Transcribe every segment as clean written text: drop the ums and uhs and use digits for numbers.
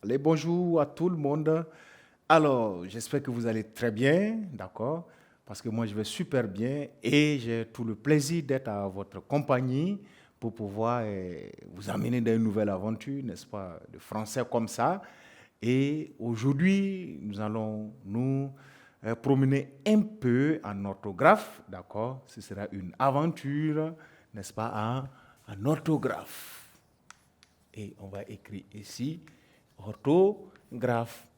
Les bonjours à tout le monde. Alors, j'espère que vous allez très bien, d'accord? Parce que moi, je vais super bien et j'ai tout le plaisir d'être à votre compagnie pour pouvoir vous amener dans une nouvelle aventure, n'est-ce pas, de français comme ça. Et aujourd'hui, nous allons nous promener un peu en orthographe, d'accord? Ce sera une aventure, n'est-ce pas, en orthographe. Et on va écrire ici orthographe.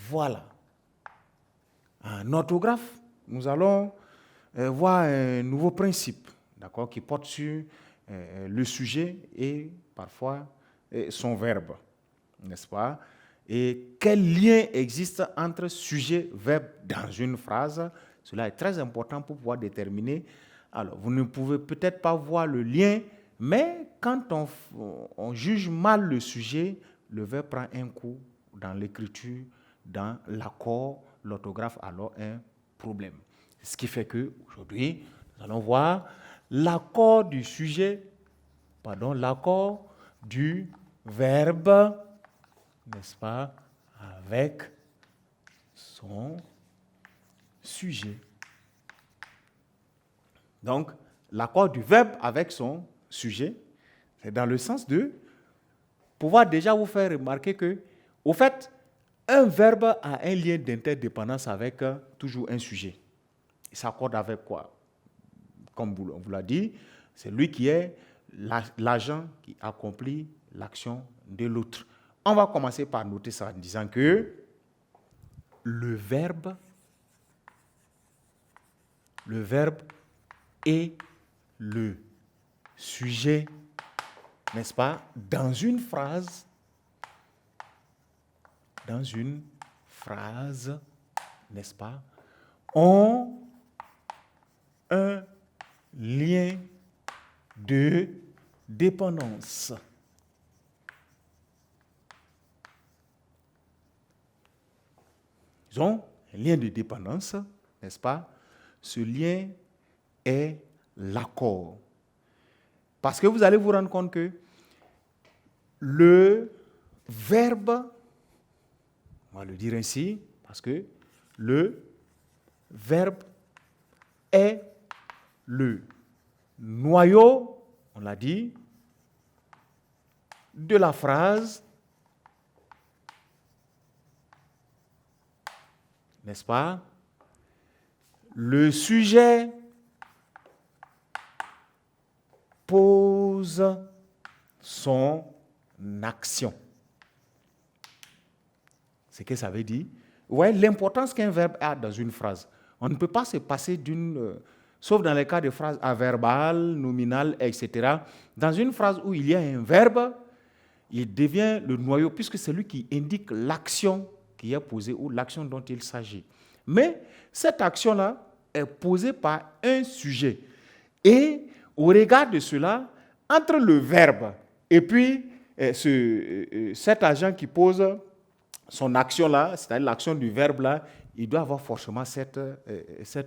Voilà. En orthographe, nous allons voir un nouveau principe, d'accord, qui porte sur le sujet et parfois son verbe, n'est-ce pas? Et quel lien existe entre sujet et verbe dans une phrase? Cela est très important pour pouvoir déterminer. Alors, vous ne pouvez peut-être pas voir le lien, mais quand on juge mal le sujet, le verbe prend un coup dans l'écriture, dans l'accord, l'orthographe, alors un problème. Ce qui fait qu'aujourd'hui, nous allons voir l'accord du sujet, l'accord du verbe, n'est-ce pas, avec son sujet. Donc, l'accord du verbe avec son sujet, c'est dans le sens de pouvoir déjà vous faire remarquer que, au fait, un verbe a un lien d'interdépendance avec toujours un sujet. Il s'accorde avec quoi? Comme on vous l'a dit, c'est lui qui est l'agent qui accomplit l'action de l'autre. On va commencer par noter ça en disant que le verbe est le sujet, n'est-ce pas, dans une phrase, n'est-ce pas, ont un lien de dépendance. Ils ont un lien de dépendance, n'est-ce pas? Ce lien est l'accord. Parce que vous allez vous rendre compte que le verbe, on va le dire ainsi, parce que le verbe est le noyau, on l'a dit, de la phrase, n'est-ce pas? Le sujet pose son action. C'est ce que ça veut dire. Vous voyez l'importance qu'un verbe a dans une phrase. On ne peut pas se passer d'une... sauf dans les cas de phrases averbales, nominales, etc. Dans une phrase où il y a un verbe, il devient le noyau, puisque c'est lui qui indique l'action qui est posée ou l'action dont il s'agit. Mais cette action-là est posée par un sujet. Et au regard de cela, entre le verbe et puis cet agent qui pose son action-là, c'est-à-dire l'action du verbe-là, il doit avoir forcément cette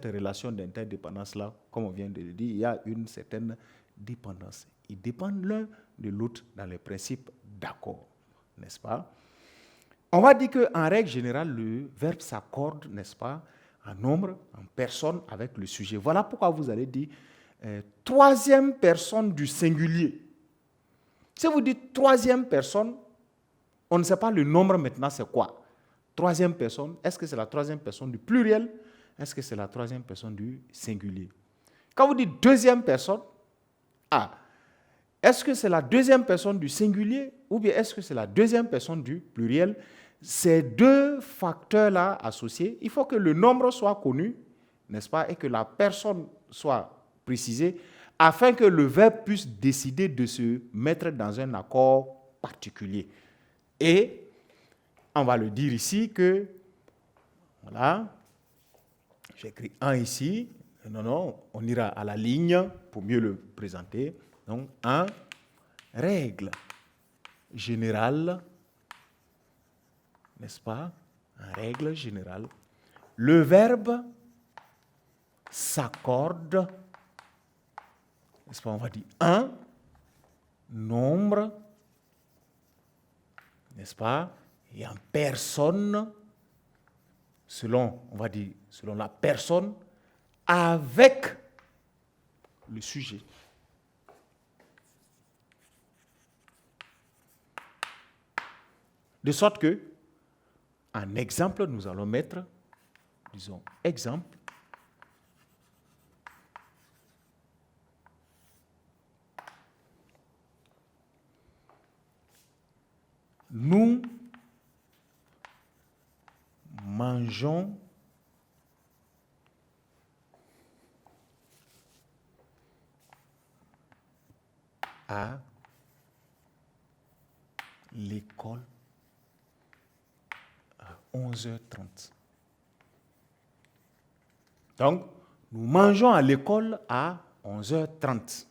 relation d'interdépendance-là. Comme on vient de le dire, il y a une certaine dépendance. Ils dépendent l'un de l'autre dans les principes d'accord, n'est-ce pas? On va dire qu'en règle générale, le verbe s'accorde, n'est-ce pas, en nombre, en personne avec le sujet. Voilà pourquoi vous allez dire troisième personne du singulier. Si vous dites troisième personne, on ne sait pas le nombre maintenant, c'est quoi? Troisième personne, est-ce que c'est la troisième personne du pluriel? Est-ce que c'est la troisième personne du singulier? Quand vous dites deuxième personne, est-ce que c'est la deuxième personne du singulier ou bien est-ce que c'est la deuxième personne du pluriel? Ces deux facteurs-là associés, il faut que le nombre soit connu, n'est-ce pas, et que la personne soit précisée afin que le verbe puisse décider de se mettre dans un accord particulier. Et on va le dire ici que, voilà, j'écris un ici, non, on ira à la ligne pour mieux le présenter. Donc, en règle générale, n'est-ce pas? En règle générale, le verbe s'accorde, n'est-ce pas? On va dire un nombre n'est-ce pas? Et en personne, selon, on va dire, selon la personne, avec le sujet. De sorte que, en exemple, nous allons mettre, disons, exemple. Nous mangeons à l'école à 11h30. Donc, nous mangeons à l'école à 11h30.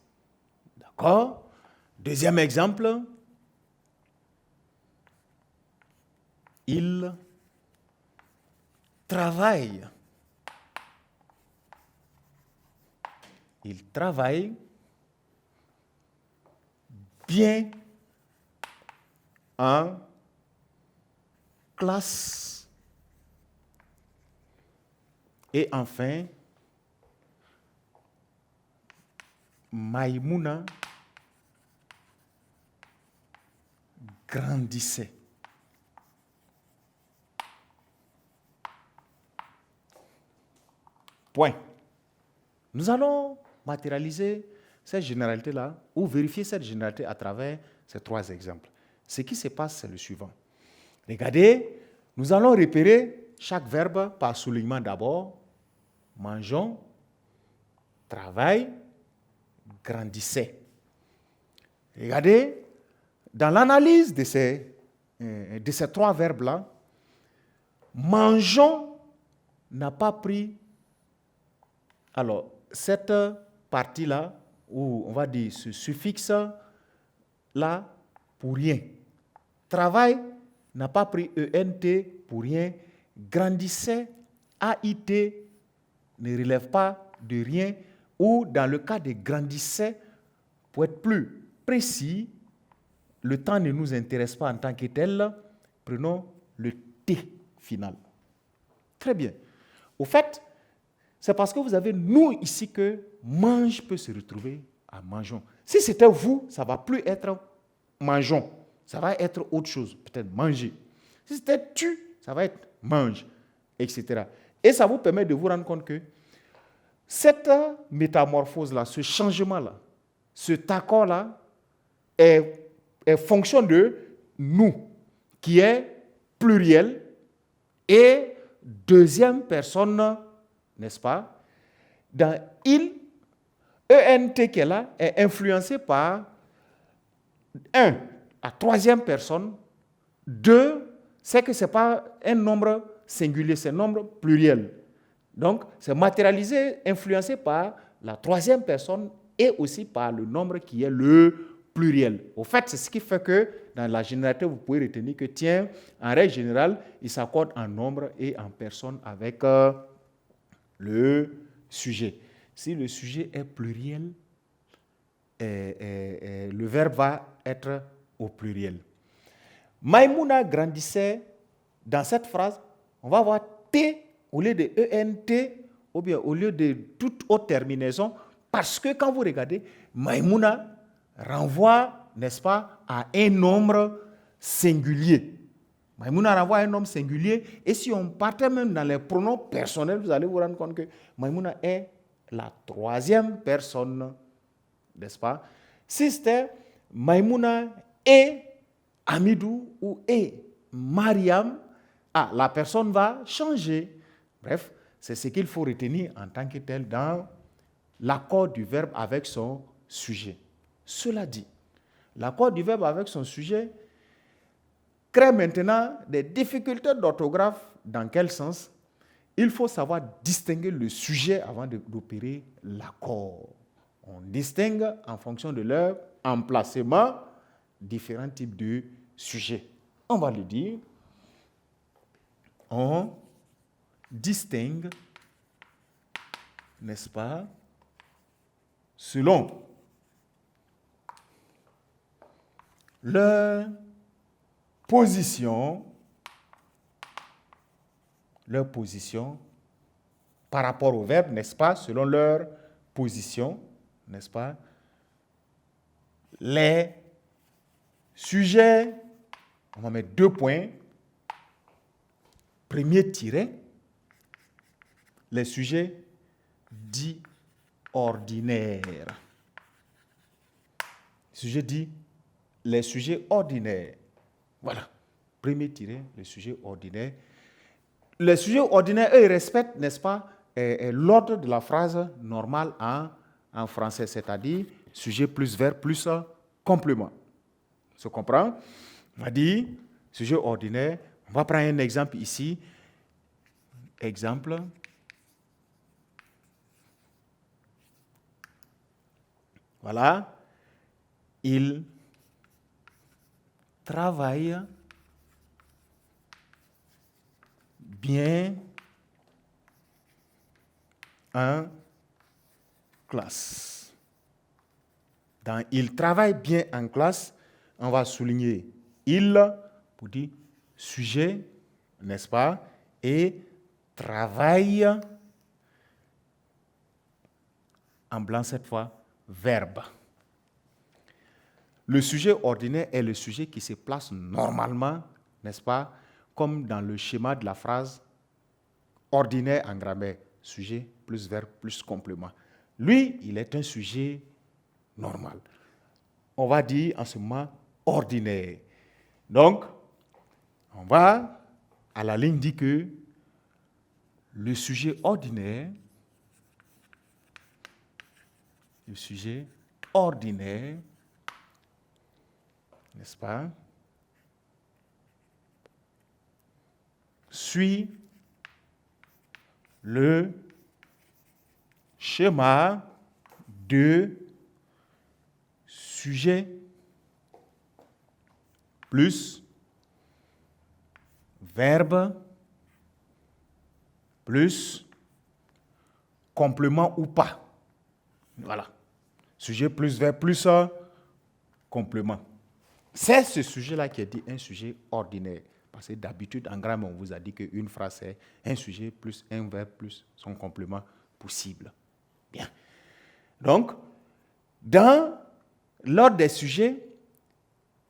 D'accord? Deuxième exemple. Il travaille. Il travaille bien en classe. Et enfin, Maïmouna grandissait. Point. Nous allons matérialiser cette généralité-là ou vérifier cette généralité à travers ces trois exemples. Ce qui se passe, c'est le suivant. Regardez, nous allons repérer chaque verbe par soulignement d'abord. Mangeons, travaille, grandissait. Regardez, dans l'analyse de ces trois verbes-là, mangeons n'a pas pris. Alors, cette partie-là, où on va dire ce suffixe-là, pour rien. Travail n'a pas pris ENT pour rien. Grandissait, AIT ne relève pas de rien. Ou dans le cas de grandissait, pour être plus précis, le temps ne nous intéresse pas en tant que tel. Prenons le T final. Très bien. Au fait, c'est parce que vous avez nous ici que mange peut se retrouver à mangeons. Si c'était vous, ça ne va plus être mangeons. Ça va être autre chose, peut-être manger. Si c'était tu, ça va être mange, etc. Et ça vous permet de vous rendre compte que cette métamorphose-là, ce changement-là, cet accord-là, est fonction de nous, qui est pluriel, et deuxième personne, n'est-ce pas? Dans il, ENT qui est là, est influencé par un, la troisième personne, deux, c'est que ce n'est pas un nombre singulier, c'est un nombre pluriel. Donc, c'est matérialisé, influencé par la troisième personne et aussi par le nombre qui est le pluriel. Au fait, c'est ce qui fait que dans la généralité, vous pouvez retenir que, tiens, en règle générale, il s'accorde en nombre et en personne avec le sujet. Si le sujet est pluriel, le verbe va être au pluriel. Maïmouna grandissait. Dans cette phrase, on va avoir T au lieu de ENT ou bien au lieu de toute autre terminaison, parce que quand vous regardez, Maïmouna renvoie, n'est-ce pas, à un nombre singulier. Maïmouna renvoie à un nombre singulier, et si on partait même dans les pronoms personnels, vous allez vous rendre compte que Maïmouna est la troisième personne, n'est-ce pas? Si c'était Maïmouna et Amidou ou et Mariam, la personne va changer. Bref, c'est ce qu'il faut retenir en tant que tel dans l'accord du verbe avec son sujet. Cela dit, l'accord du verbe avec son sujet crée maintenant des difficultés d'orthographe. Dans quel sens? Il faut savoir distinguer le sujet avant d'opérer l'accord. On distingue en fonction de leur emplacement différents types de sujets. On va le dire. On distingue, n'est-ce pas, selon leur position par rapport au verbe, n'est-ce pas, selon leur position, n'est-ce pas, les sujets, on va mettre 2 points, premier tiret, les sujets dits ordinaires. Les sujets ordinaires. Voilà. Premier tiré, les sujets ordinaires. Les sujets ordinaires, eux, ils respectent, n'est-ce pas, l'ordre de la phrase normale en français, c'est-à-dire sujet plus verbe plus complément. Se comprend? On va dire sujet ordinaire. On va prendre un exemple ici. Exemple. Voilà. Il travaille bien en classe. Dans il travaille bien en classe, on va souligner il pour dire sujet, n'est-ce pas, et travaille en blanc cette fois, verbe. Le sujet ordinaire est le sujet qui se place normalement, n'est-ce pas, comme dans le schéma de la phrase ordinaire en grammaire. Sujet plus verbe plus complément. Lui, il est un sujet normal. On va dire en ce moment ordinaire. Donc, on va à la ligne dit que le sujet ordinaire, n'est-ce pas, suit le schéma de sujet plus verbe plus complément ou pas. Voilà. Sujet plus verbe plus complément. C'est ce sujet-là qui est dit un sujet ordinaire. Parce que d'habitude, en grammaire, on vous a dit qu'une phrase, c'est un sujet plus un verbe plus son complément possible. Bien. Donc, dans l'ordre des sujets,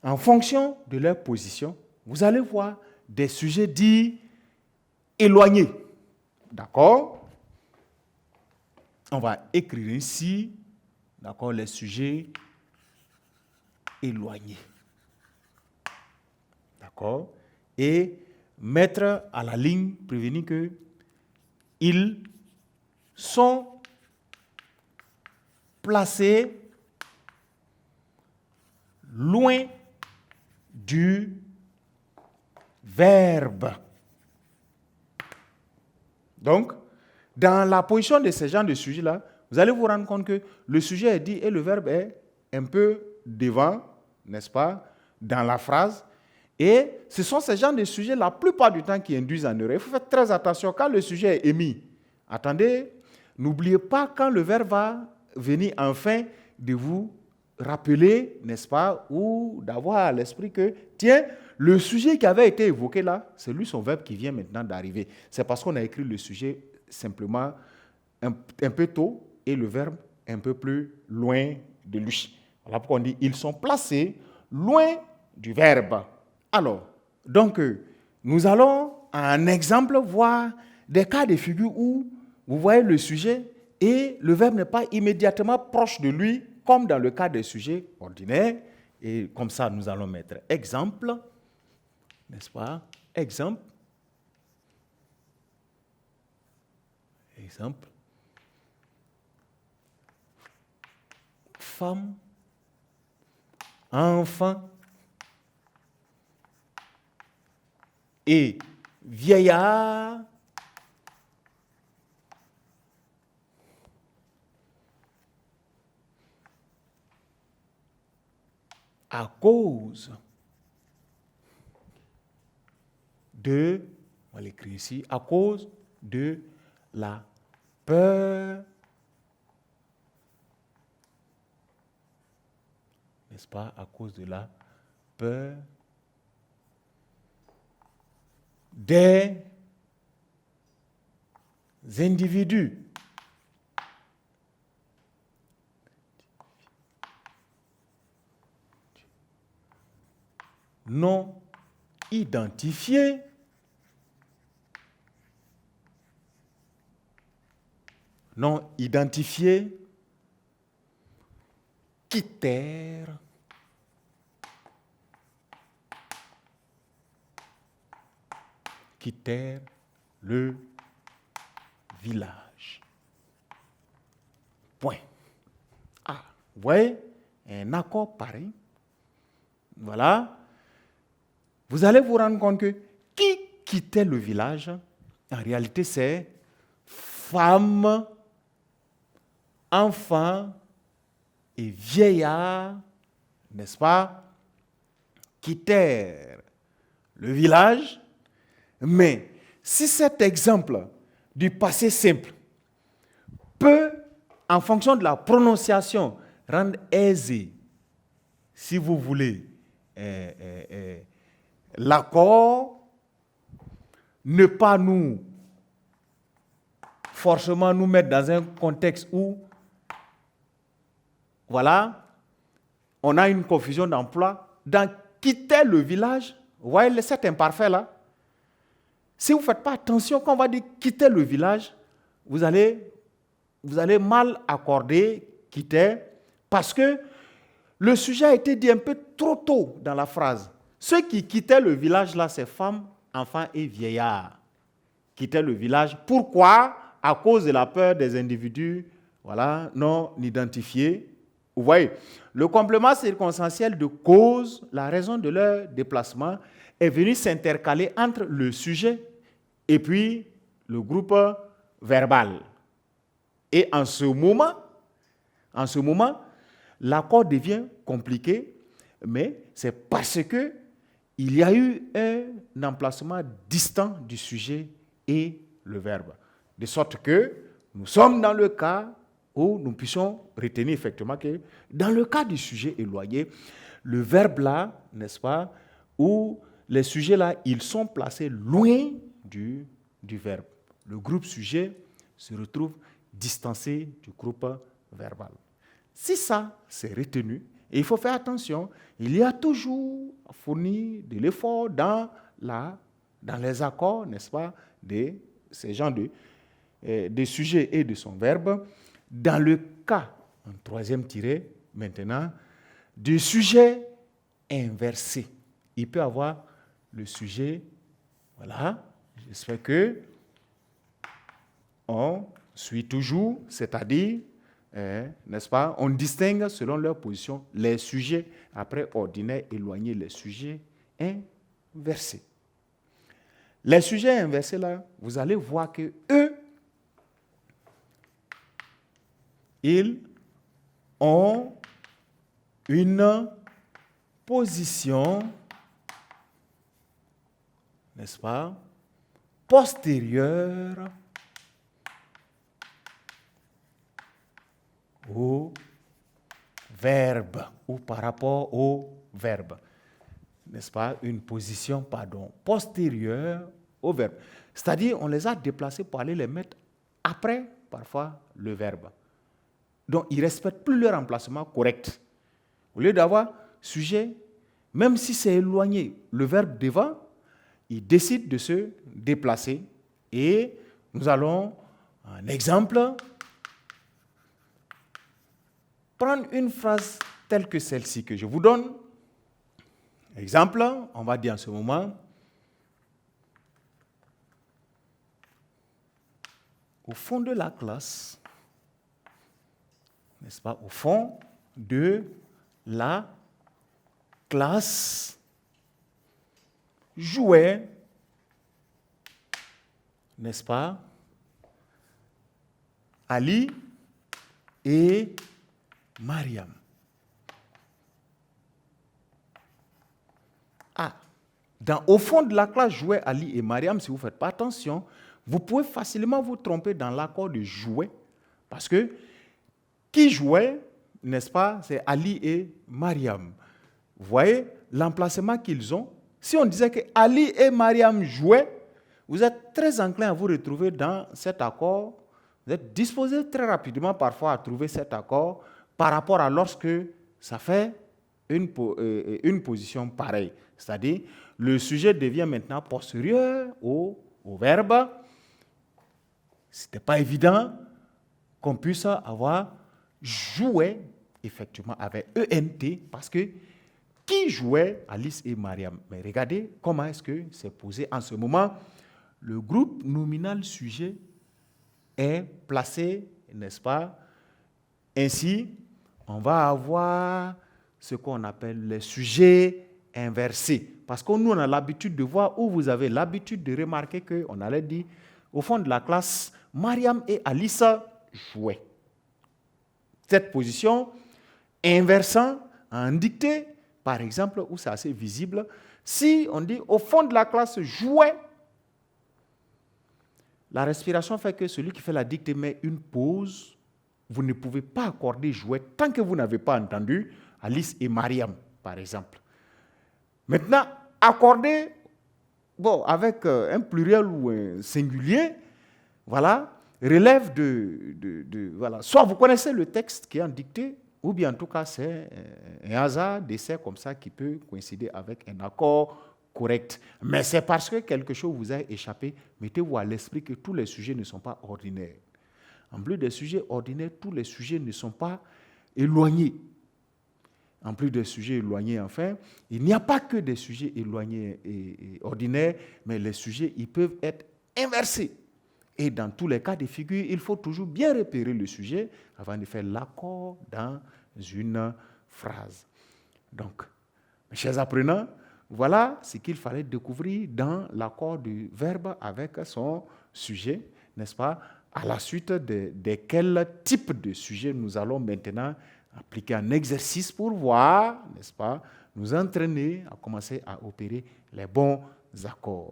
en fonction de leur position, vous allez voir des sujets dits éloignés. D'accord? On va écrire ici, d'accord, les sujets éloignés. D'accord? Et mettre à la ligne, prévenir que ils sont placés loin du verbe. Donc, dans la position de ces genres de sujets-là, vous allez vous rendre compte que le sujet est dit et le verbe est un peu devant, n'est-ce pas, dans la phrase. Et ce sont ces genres de sujets, la plupart du temps, qui induisent en erreur. Il faut faire très attention quand le sujet est émis. Attendez, n'oubliez pas quand le verbe va venir enfin de vous rappeler, n'est-ce pas, ou d'avoir à l'esprit que, tiens, le sujet qui avait été évoqué là, c'est lui son verbe qui vient maintenant d'arriver. C'est parce qu'on a écrit le sujet simplement un peu tôt et le verbe un peu plus loin de lui. Voilà pourquoi on dit ils sont placés loin du verbe. Alors, donc, nous allons à un exemple voir des cas de figure où vous voyez le sujet et le verbe n'est pas immédiatement proche de lui, comme dans le cas des sujets ordinaires. Et comme ça, nous allons mettre exemple, n'est-ce pas? Exemple. Exemple. Femme. Enfant. Et vieillard. À cause de, on va l'écrire ici, à cause de la peur, n'est-ce pas, à cause de la peur des individus non identifiés quittèrent le village. Point. Ah, vous voyez, un accord pareil. Voilà. Vous allez vous rendre compte que qui quittait le village, en réalité, c'est femmes, enfants et vieillards, n'est-ce pas, quittèrent le village. Mais si cet exemple du passé simple peut, en fonction de la prononciation, rendre aisé, si vous voulez, l'accord, ne pas nous forcément nous mettre dans un contexte où, voilà, on a une confusion d'emploi. Dans quitter le village, vous voyez cet imparfait-là, si vous ne faites pas attention, quand on va dire quitter le village, vous allez mal accorder quitter, parce que le sujet a été dit un peu trop tôt dans la phrase. Ceux qui quittaient le village, là, c'est femmes, enfants et vieillards. Quittaient le village. Pourquoi? À cause de la peur des individus, voilà, non identifiés. Vous voyez, le complément circonstanciel de cause, la raison de leur déplacement, est venu s'intercaler entre le sujet et puis le groupe verbal. Et en ce moment, l'accord devient compliqué, mais c'est parce que il y a eu un emplacement distant du sujet et le verbe. De sorte que nous sommes dans le cas où nous puissions retenir effectivement que dans le cas du sujet éloigné, le verbe là, n'est-ce pas, ou les sujets là, ils sont placés loin du verbe. Le groupe sujet se retrouve distancé du groupe verbal. Si ça, c'est retenu, et il faut faire attention, il y a toujours fourni de l'effort dans les accords, n'est-ce pas, de ces genres de sujets et de son verbe. Dans le cas, en troisième tiré, maintenant, du sujet inversé. Il peut avoir le sujet, voilà, j'espère que on suit toujours, c'est-à-dire, n'est-ce pas, on distingue selon leur position les sujets, après ordinaire, éloignés, les sujets inversés. Les sujets inversés, là, vous allez voir que eux, ils ont une position, n'est-ce pas, postérieure au verbe ou par rapport au verbe. N'est-ce pas, une position, postérieure au verbe. C'est-à-dire, on les a déplacés pour aller les mettre après, parfois, le verbe. Donc, ils ne respectent plus leur emplacement correct. Au lieu d'avoir sujet, même si c'est éloigné, le verbe devant, ils décident de se déplacer. Et nous allons, un exemple, prendre une phrase telle que celle-ci que je vous donne. Exemple, on va dire en ce moment, au fond de la classe, n'est-ce pas, au fond de la classe, jouait, n'est-ce pas, Ali et Mariam. Au fond de la classe jouait Ali et Mariam, si vous ne faites pas attention, vous pouvez facilement vous tromper dans l'accord de jouer, parce que qui jouait, n'est-ce pas, c'est Ali et Mariam. Vous voyez l'emplacement qu'ils ont. Si on disait que Ali et Mariam jouaient, vous êtes très enclin à vous retrouver dans cet accord. Vous êtes disposé très rapidement parfois à trouver cet accord par rapport à lorsque ça fait une position pareille. C'est-à-dire, le sujet devient maintenant postérieur au verbe. Ce n'était pas évident qu'on puisse avoir joué, effectivement, avec ENT, parce que qui jouait Alice et Mariam? Mais regardez comment est-ce que c'est posé en ce moment. Le groupe nominal sujet est placé, n'est-ce pas? Ainsi, on va avoir ce qu'on appelle les sujets inversés. Parce que nous, on a l'habitude de voir, ou vous avez l'habitude de remarquer qu'on allait dire, au fond de la classe, Mariam et Alice jouaient. Cette position, inversant en dictée, par exemple, où c'est assez visible, si on dit au fond de la classe jouait, la respiration fait que celui qui fait la dictée met une pause. Vous ne pouvez pas accorder jouet tant que vous n'avez pas entendu Alice et Mariam, par exemple. Maintenant, accorder, avec un pluriel ou un singulier, voilà, relève voilà. Soit vous connaissez le texte qui est en dictée, ou bien en tout cas c'est un hasard d'essai comme ça qui peut coïncider avec un accord correct. Mais c'est parce que quelque chose vous a échappé. Mettez-vous à l'esprit que tous les sujets ne sont pas ordinaires. En plus des sujets ordinaires, tous les sujets ne sont pas éloignés. En plus des sujets éloignés, enfin, il n'y a pas que des sujets éloignés et ordinaires, mais les sujets, ils peuvent être inversés. Et dans tous les cas de figure, il faut toujours bien repérer le sujet avant de faire l'accord dans une phrase. Donc, mes chers apprenants, voilà ce qu'il fallait découvrir dans l'accord du verbe avec son sujet, n'est-ce pas? À la suite de quel type de sujet nous allons maintenant appliquer un exercice pour voir, n'est-ce pas, nous entraîner à commencer à opérer les bons accords.